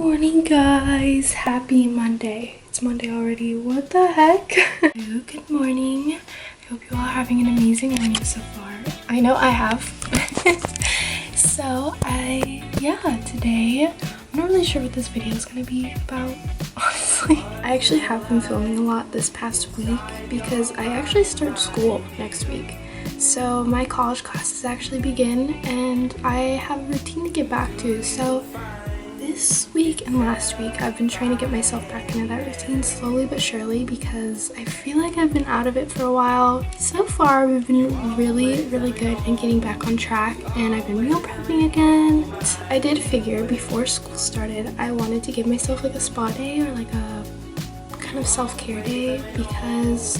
morning, guys. Happy Monday. It's Monday already. What the heck? Hello, good morning. I hope you all are having an amazing morning so far. I know I have. So today I'm not really sure what this video is gonna be about, honestly. I actually have been filming a lot this past week because I actually start school next week. So my college classes actually begin and I have a routine to get back to. So this week and last week I've been trying to get myself back into that routine slowly but surely because I feel like I've been out of it for a while. So far we've been really good in getting back on track, and I've been meal prepping again. I did figure before school started I wanted to give myself like a spa day or like a kind of self-care day because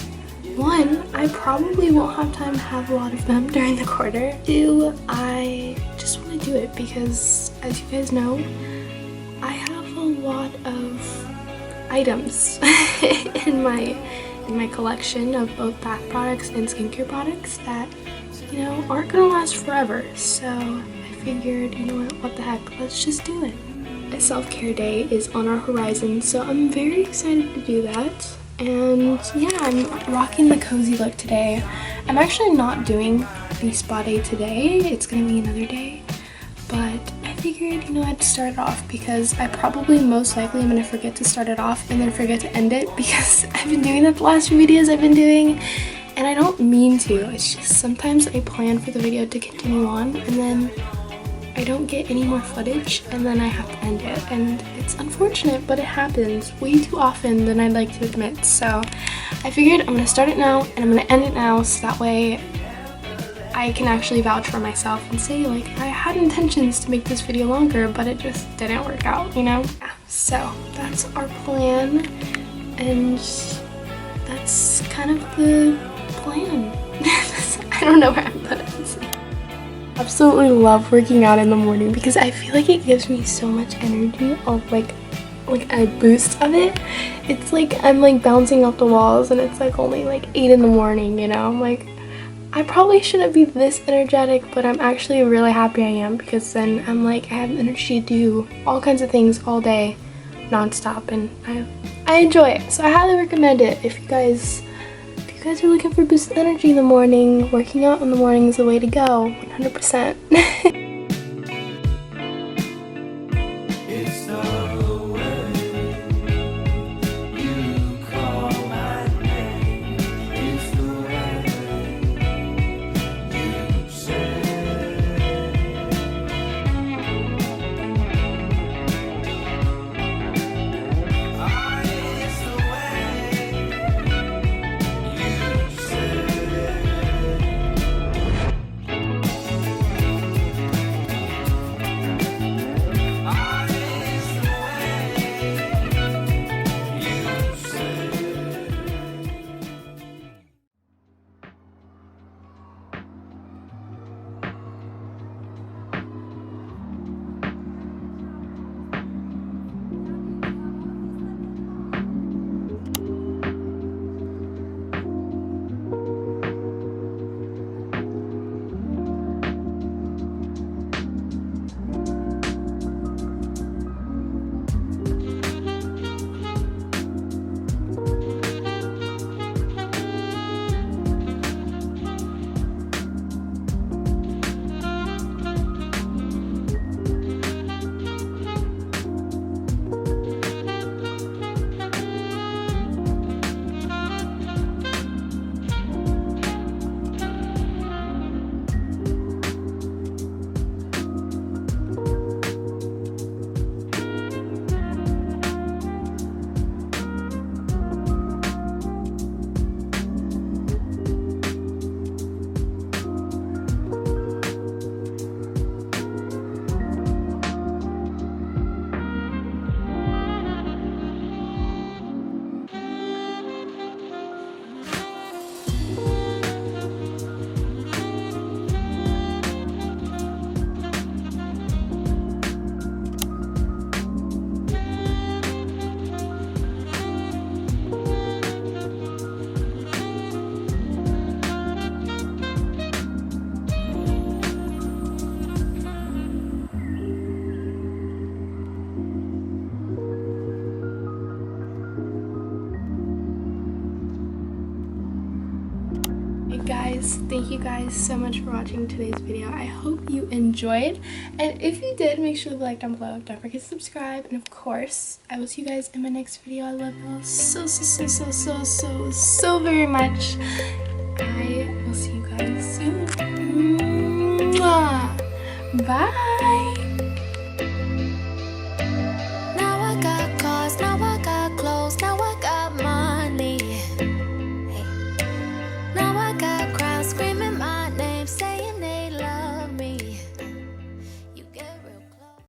one, I probably won't have time to have a lot of them during the quarter. Two, I just want to do it because as you guys know, I have a lot of items in my collection of both bath products and skincare products that, you know, aren't gonna last forever. So I figured, you know what the heck, let's just do it. A self-care day is on our horizon, so I'm very excited to do that. And yeah, I'm rocking the cozy look today. I'm actually not doing the spa day today, it's gonna be another day. But I figured, you know, I'd start it off because I probably most likely am gonna forget to start it off and then forget to end it because I've been doing that the last few videos I've been doing. And I don't mean to, it's just sometimes I plan for the video to continue on and then I don't get any more footage and then I have to end it, and it's unfortunate, but it happens way too often than I'd like to admit. So I figured I'm gonna start it now and I'm gonna end it now so that way I can actually vouch for myself and say like I had intentions to make this video longer but it just didn't work out, you know? Yeah, so that's our plan and that's kind of the plan. I don't know where I'm put it. Absolutely love working out in the morning because I feel like it gives me so much energy of like a boost of it. It's like I'm like bouncing off the walls and it's like only like 8 in the morning, you know? I'm like, I probably shouldn't be this energetic, but I'm actually really happy I am because then I'm like I have energy to do all kinds of things all day non-stop and I enjoy it. So I highly recommend it if you guys are looking for boosted energy in the morning. Working out in the morning is the way to go, 100%. anyways, thank you guys so much for watching today's video. I hope you enjoyed, and if you did, make sure to like down below. Don't forget to subscribe, and of course I will see you guys in my next video. I love you all so very much. I will see you guys soon. Mwah. Bye.